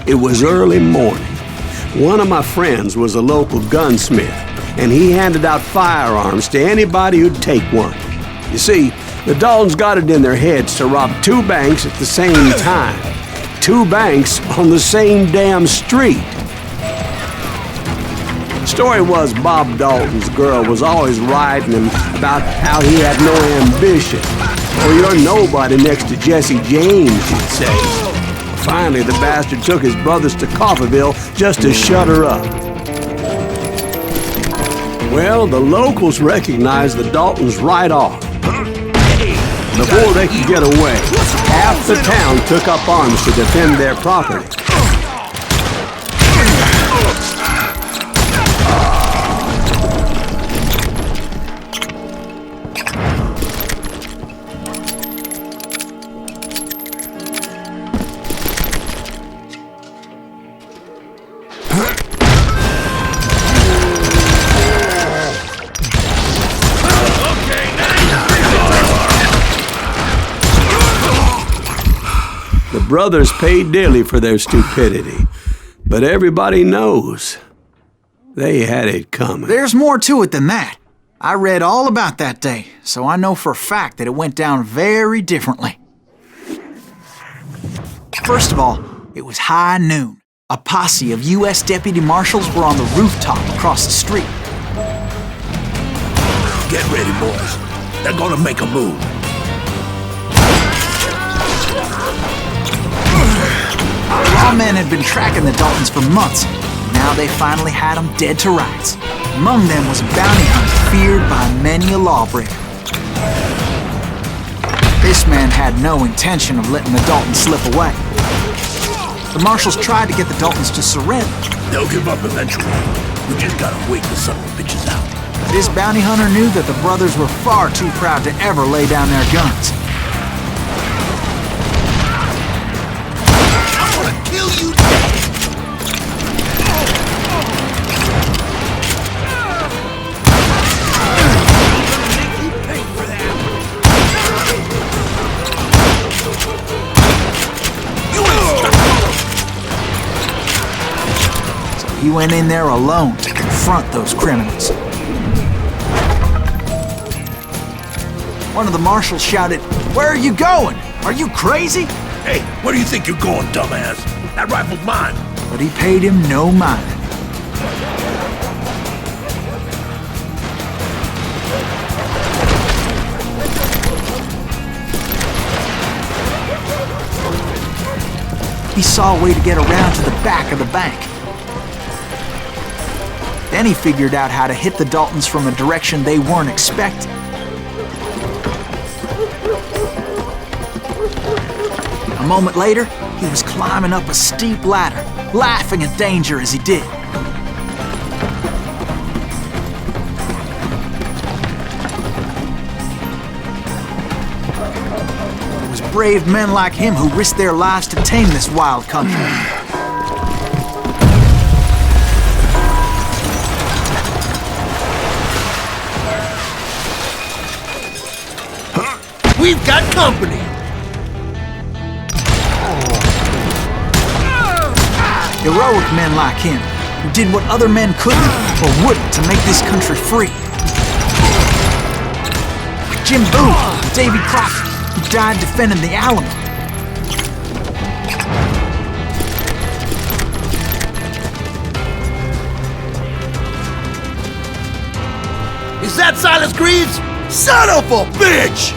It was early morning. One of my friends was a local gunsmith, and he handed out firearms to anybody who'd take one. You see, the Daltons got it in their heads to rob 2 banks at the same time. 2 banks on the same damn street. The story was Bob Dalton's girl was always riding him about how he had no ambition. "Oh, you're nobody next to Jesse James," she'd say. Finally, the bastard took his brothers to Coffeyville just to shut her up. Well, the locals recognized the Daltons right off. Before they could get away, half the town took up arms to defend their property. The brothers paid dearly for their stupidity, but everybody knows they had it coming. There's more to it than that. I read all about that day, so I know for a fact that it went down very differently. First of all, it was high noon. A posse of U.S. deputy marshals were on the rooftop across the street. Get ready, boys. They're gonna make a move. Lawmen had been tracking the Daltons for months. Now they finally had them dead to rights. Among them was a bounty hunter feared by many a lawbreaker. This man had no intention of letting the Daltons slip away. The marshals tried to get the Daltons to surrender. They'll give up eventually. We just gotta wait the son of a bitches out. This bounty hunter knew that the brothers were far too proud to ever lay down their guns. I'm gonna kill you dead! He went in there alone to confront those criminals. One of the marshals shouted, "Where are you going? Are you crazy?" Hey, where do you think you're going, dumbass? That rifle's mine. But he paid him no mind. He saw a way to get around to the back of the bank. Then he figured out how to hit the Daltons from a direction they weren't expecting. A moment later, he was climbing up a steep ladder, laughing at danger as he did. It was brave men like him who risked their lives to tame this wild country. We've got company! Heroic men like him, who did what other men couldn't or wouldn't to make this country free. Like Jim Booth and Davy Crockett, who died defending the Alamo. Is that Silas Greaves? Son of a bitch!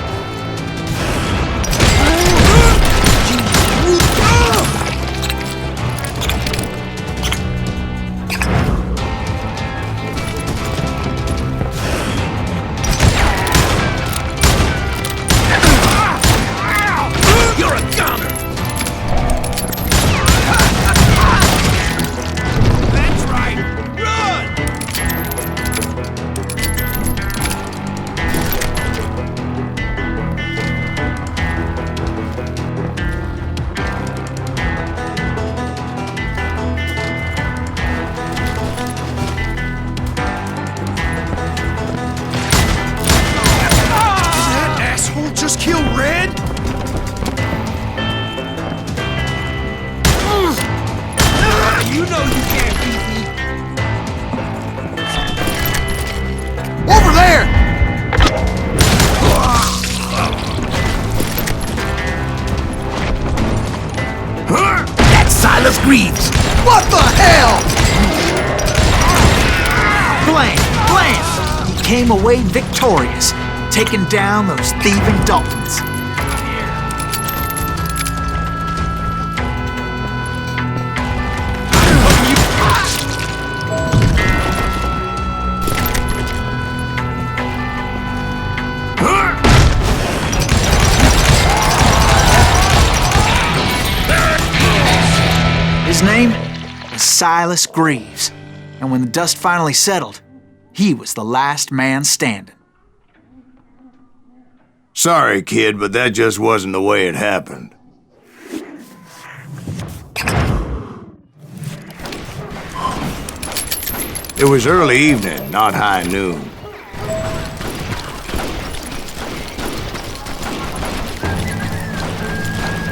You know you can't beat me. Over there! That's Silas Greaves. What the hell? Blam! He came away victorious, taking down those thieving Daltons. His name was Silas Greaves, and when the dust finally settled, he was the last man standing. Sorry, kid, but that just wasn't the way it happened. It was early evening, not high noon.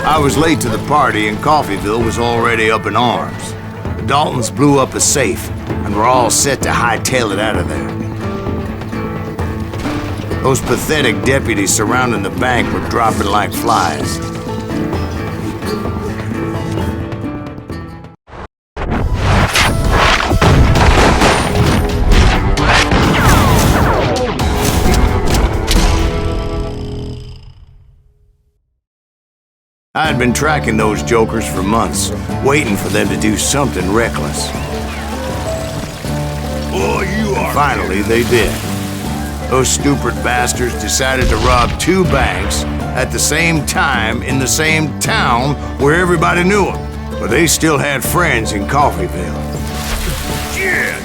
I was late to the party and Coffeyville was already up in arms. The Daltons blew up a safe and were all set to hightail it out of there. Those pathetic deputies surrounding the bank were dropping like flies. I had been tracking those jokers for months, waiting for them to do something reckless. Boy, you are. Finally, they did. Those stupid bastards decided to rob 2 banks at the same time in the same town where everybody knew them. But they still had friends in Coffeyville. Shit!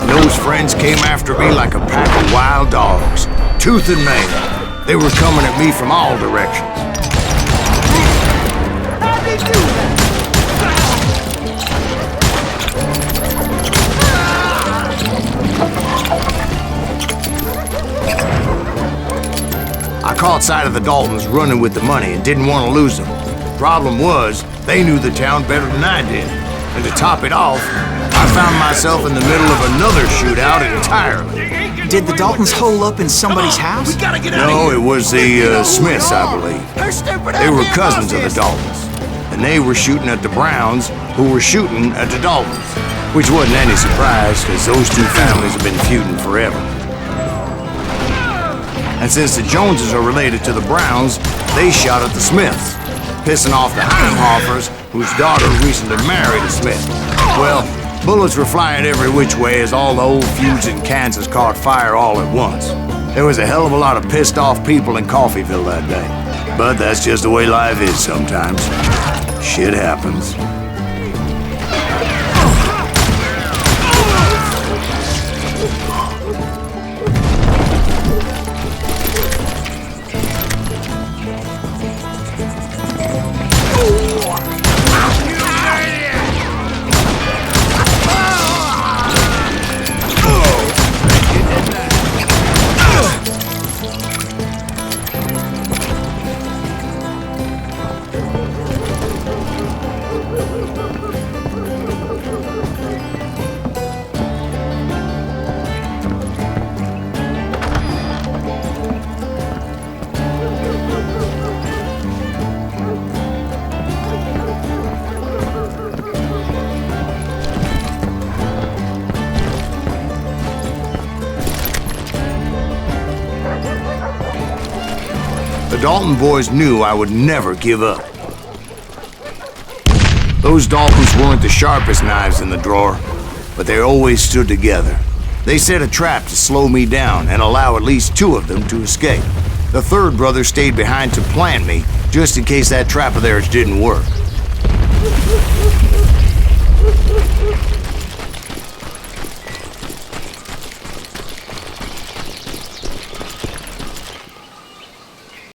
Those friends came after me like a pack of wild dogs, tooth and nail. They were coming at me from all directions. How'd they do that? I caught sight of the Daltons running with the money and didn't want to lose them. Problem was, they knew the town better than I did. And to top it off, I found myself in the middle of another shootout entirely. Did the Daltons hole up in somebody's house? We gotta get out of No, here. it was the Smiths, I believe. They were cousins of the Daltons. And they were shooting at the Browns, who were shooting at the Daltons. Which wasn't any surprise, because those 2 families have been feuding forever. And since the Joneses are related to the Browns, they shot at the Smiths, pissing off the Heimhoffers, whose daughter recently married a Smith. Well, bullets were flying every which way as all the old feuds in Kansas caught fire all at once. There was a hell of a lot of pissed off people in Coffeyville that day. But that's just the way life is sometimes. Shit happens. The Dalton boys knew I would never give up. Those Daltons weren't the sharpest knives in the drawer, but they always stood together. They set a trap to slow me down and allow at least 2 of them to escape. The 3rd brother stayed behind to plant me, just in case that trap of theirs didn't work.